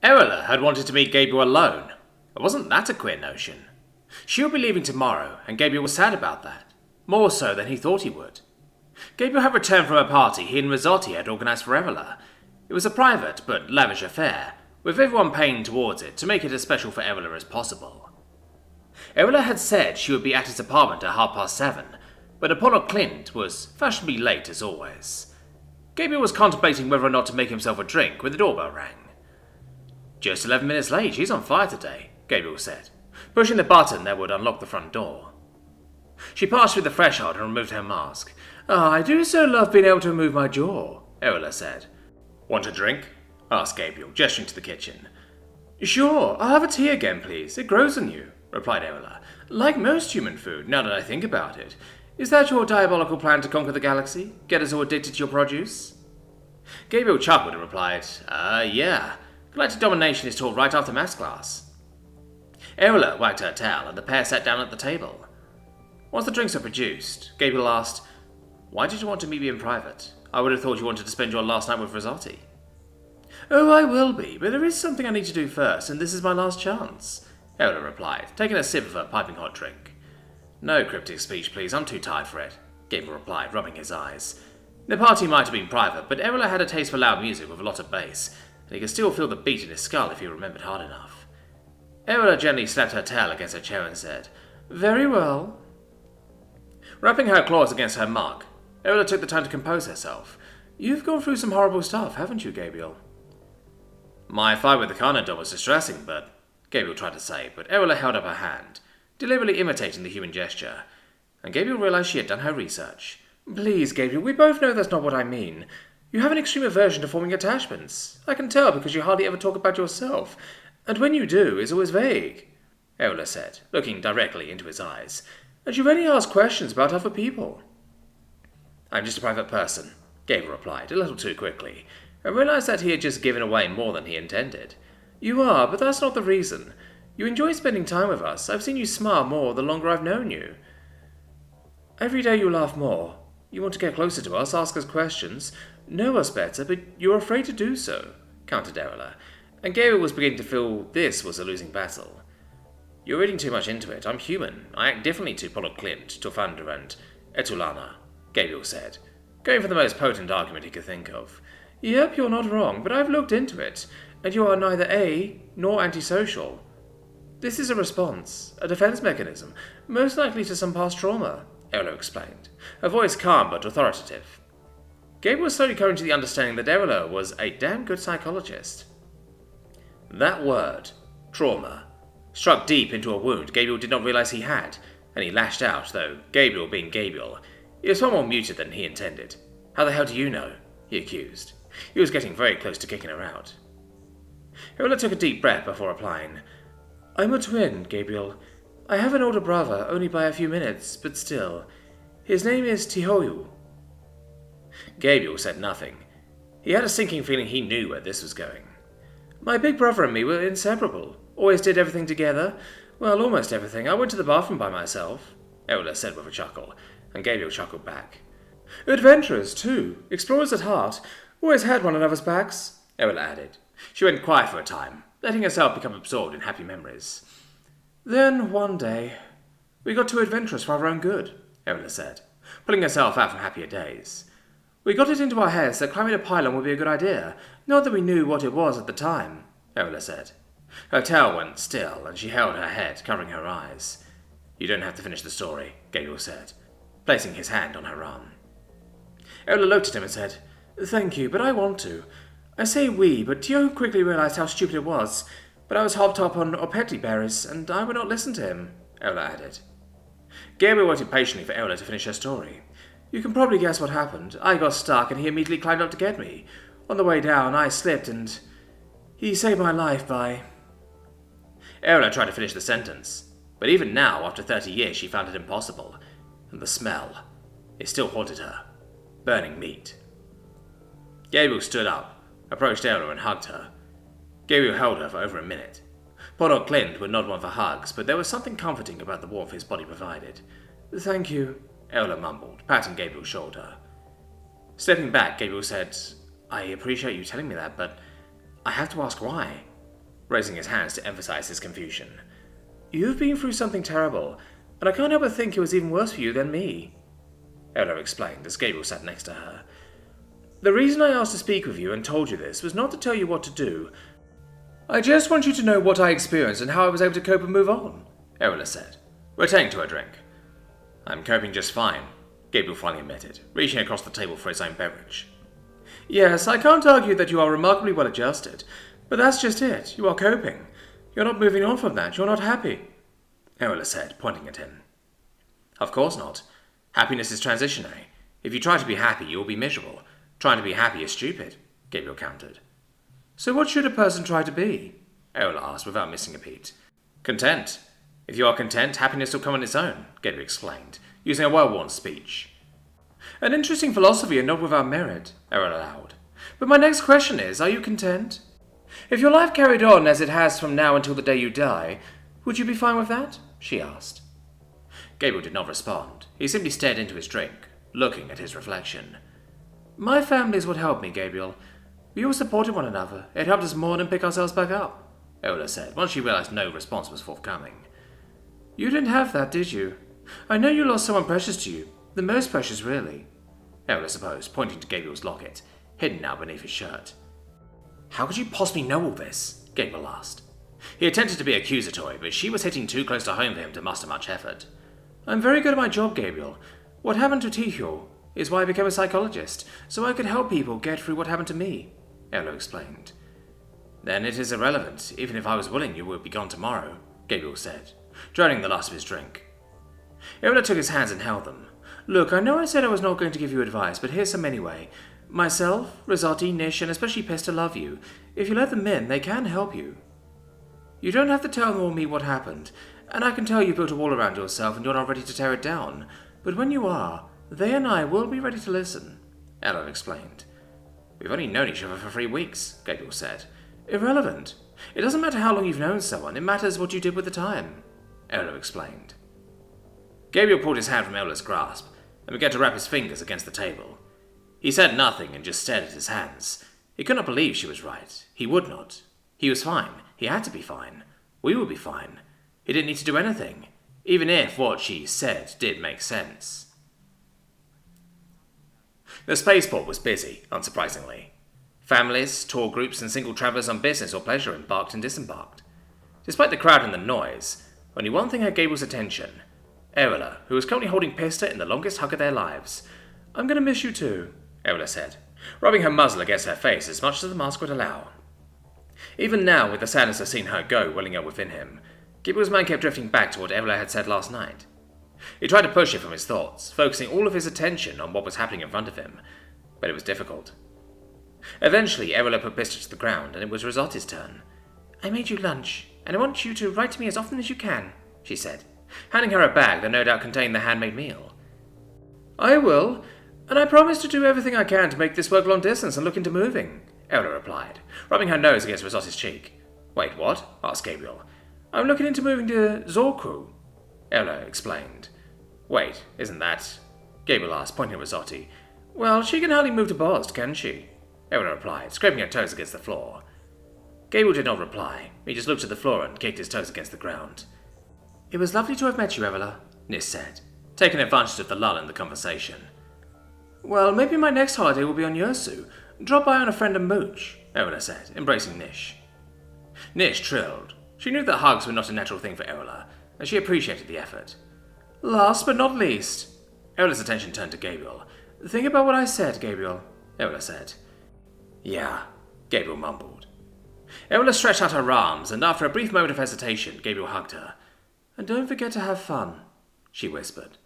Eola had wanted to meet Gabriel alone. But wasn't that a queer notion? She would be leaving tomorrow, and Gabriel was sad about that. More so than he thought he would. Gabriel had returned from a party he and Rizzotti had organised for Eola. It was a private but lavish affair, with everyone paying towards it to make it as special for Eola as possible. Eola had said she would be at his apartment at 7:30, but Apollo Clint was fashionably late as always. Gabriel was contemplating whether or not to make himself a drink when the doorbell rang. "Just 11 minutes late, she's on fire today," Gabriel said, pushing the button that would unlock the front door. She passed through the threshold and removed her mask. "I do so love being able to move my jaw," Eola said. "Want a drink?" asked Gabriel, gesturing to the kitchen. "Sure, I'll have a tea again, please. It grows on you," replied Eola. "Like most human food, now that I think about it. Is that your diabolical plan to conquer the galaxy? Get us all addicted to your produce?" Gabriel chuckled and replied, yeah. Galactic domination is taught right after maths class." Eola wagged her tail, and the pair sat down at the table. Once the drinks were produced, Gabriel asked, "Why did you want to meet me in private? I would have thought you wanted to spend your last night with Rizzotti." "Oh, I will be, but there is something I need to do first, and this is my last chance," Eola replied, taking a sip of her piping hot drink. "No cryptic speech, please. I'm too tired for it," Gabriel replied, rubbing his eyes. The party might have been private, but Eola had a taste for loud music with a lot of bass, and he could still feel the beat in his skull if he remembered hard enough. Eola gently slapped her tail against her chair and said, "Very well." Wrapping her claws against her mug, Eola took the time to compose herself. "You've gone through some horrible stuff, haven't you, Gabriel?" "My fight with the Carnadon was distressing, Gabriel tried to say, but Eola held up her hand, deliberately imitating the human gesture, and Gabriel realized she had done her research. "Please, Gabriel, we both know that's not what I mean. You have an extreme aversion to forming attachments. I can tell because you hardly ever talk about yourself, and when you do, it's always vague," Eola said, looking directly into his eyes. "And you only ask questions about other people." "I'm just a private person," Gabriel replied, a little too quickly, and realized that he had just given away more than he intended. "You are, but that's not the reason. You enjoy spending time with us. I've seen you smile more the longer I've known you. Every day you laugh more. You want to get closer to us, ask us questions, know us better, but you're afraid to do so," countered Eola, and Gabriel was beginning to feel this was a losing battle. "You're reading too much into it. I'm human. I act differently to Apollo Clint, Tofandra, and Etulana," Gabriel said, going for the most potent argument he could think of. "Yep, you're not wrong, but I've looked into it, and you are neither A nor antisocial. This is a response, a defense mechanism, most likely to some past trauma," Eola explained, her voice calm but authoritative. Gabriel was slowly coming to the understanding that Eola was a damn good psychologist. That word, trauma, struck deep into a wound Gabriel did not realize he had, and he lashed out, though Gabriel being Gabriel, he was far more muted than he intended. "How the hell do you know?" he accused. He was getting very close to kicking her out. Eola took a deep breath before replying. "I'm a twin, Gabriel. I have an older brother, only by a few minutes, but still. His name is Tihoyu." Gabriel said nothing. He had a sinking feeling he knew where this was going. "My big brother and me were inseparable. Always did everything together. Well, almost everything. I went to the bathroom by myself," Eola said with a chuckle, and Gabriel chuckled back. "Adventurers, too. Explorers at heart. Always had one another's backs," Eola added. She went quiet for a time, letting herself become absorbed in happy memories. "Then, one day, we got too adventurous for our own good," Eola said, pulling herself out from happier days. "We got it into our heads that climbing a pylon would be a good idea, not that we knew what it was at the time," Eola said. Her tail went still, and she held her head, covering her eyes. "You don't have to finish the story," Gabriel said, placing his hand on her arm. Eola looked at him and said, "Thank you, but I want to. I say we, but Tio quickly realized how stupid it was, but I was hopped up on opeti berries, and I would not listen to him," Eola added. Gabriel waited patiently for Eola to finish her story. "You can probably guess what happened. I got stuck, and he immediately climbed up to get me. On the way down, I slipped, and he saved my life by—" Eola tried to finish the sentence, but even now, after 30 years, she found it impossible, and the smell, it still haunted her. Burning meat. Gabriel stood up, approached Eola and hugged her. Gabriel held her for over a minute. Podor Clint would not want for hugs, but there was something comforting about the warmth his body provided. "Thank you," Eola mumbled, patting Gabriel's shoulder. Stepping back, Gabriel said, "I appreciate you telling me that, but I have to ask why." raising his hands to emphasize his confusion. "You've been through something terrible, and I can't help but think it was even worse for you than me," Erla explained as Gabriel sat next to her. "The reason I asked to speak with you and told you this was not to tell you what to do. I just want you to know what I experienced and how I was able to cope and move on," Erla said, returning to her drink. "I'm coping just fine," Gabriel finally admitted, reaching across the table for his own beverage. "Yes, I can't argue that you are remarkably well adjusted, but that's just it. You are coping. You're not moving on from that. You're not happy," Erla said, pointing at him. "Of course not. Happiness is transitionary. If you try to be happy, you will be miserable. Trying to be happy is stupid," Gabriel countered. "So what should a person try to be?" Erla asked without missing a beat. "Content. If you are content, happiness will come on its own," Gabriel explained, using a well-worn speech. "An interesting philosophy and not without merit," Erla allowed. "But my next question is, are you content? If your life carried on as it has from now until the day you die, would you be fine with that?" she asked. Gabriel did not respond. He simply stared into his drink, looking at his reflection. "My family is what helped me, Gabriel. We all supported one another. It helped us mourn and pick ourselves back up," Erla said, once she realized no response was forthcoming. "You didn't have that, did you? I know you lost someone precious to you. The most precious, really," Erla supposed, pointing to Gabriel's locket, hidden now beneath his shirt. "How could you possibly know all this?" Gabriel asked. He attempted to be accusatory, but she was hitting too close to home for him to muster much effort. "I'm very good at my job, Gabriel. What happened to Tshirt is why I became a psychologist, so I could help people get through what happened to me," Erla explained. "Then it is irrelevant. Even if I was willing, you would be gone tomorrow," Gabriel said, drowning the last of his drink. Erla took his hands and held them. "Look, I know I said I was not going to give you advice, but here's some anyway. Myself, Risotti, Nish, and especially Pesta love you. If you let them in, they can help you. You don't have to tell them or me what happened, and I can tell you built a wall around yourself and you're not ready to tear it down. But when you are, they and I will be ready to listen," Erla explained. "We've only known each other for 3 weeks," Gabriel said. "Irrelevant. It doesn't matter how long you've known someone, it matters what you did with the time," Erla explained. Gabriel pulled his hand from Erla's grasp and began to wrap his fingers against the table. He said nothing and just stared at his hands. He could not believe she was right. He would not. He was fine. He had to be fine. We would be fine. He didn't need to do anything, even if what she said did make sense. The spaceport was busy, unsurprisingly. Families, tour groups, and single travellers on business or pleasure embarked and disembarked. Despite the crowd and the noise, only one thing had Gabriel's attention. Erla, who was currently holding Pesta in the longest hug of their lives. "I'm going to miss you too," Erla said, rubbing her muzzle against her face as much as the mask would allow. Even now, with the sadness of seeing her go welling up within him, Gabriel's mind kept drifting back to what Erla had said last night. He tried to push it from his thoughts, focusing all of his attention on what was happening in front of him, but it was difficult. Eventually, Erla put Pesta to the ground, and it was Risotti's turn. "I made you lunch, and I want you to write to me as often as you can," she said, handing her a bag that no doubt contained the handmade meal. "I will, and I promise to do everything I can to make this work long distance and look into moving," Erla replied, rubbing her nose against Risotti's cheek. "Wait, what?" asked Gabriel. "I'm looking into moving to Zorku," Erla explained. "Wait, isn't that—" Gabriel asked, pointing at Risotti. "Well, she can hardly move to Bosd, can she?" Erla replied, scraping her toes against the floor. Gabriel did not reply. He just looked at the floor and kicked his toes against the ground. "It was lovely to have met you, Erla," Nis said, taking advantage of the lull in the conversation. "Well, maybe my next holiday will be on Yersu. Drop by on a friend and mooch," Erla said, embracing Nish. Nish trilled. She knew that hugs were not a natural thing for Erla, and she appreciated the effort. "Last but not least," Erla's attention turned to Gabriel. "Think about what I said, Gabriel," Erla said. "Yeah," Gabriel mumbled. Erla stretched out her arms, and after a brief moment of hesitation, Gabriel hugged her. "And don't forget to have fun," she whispered.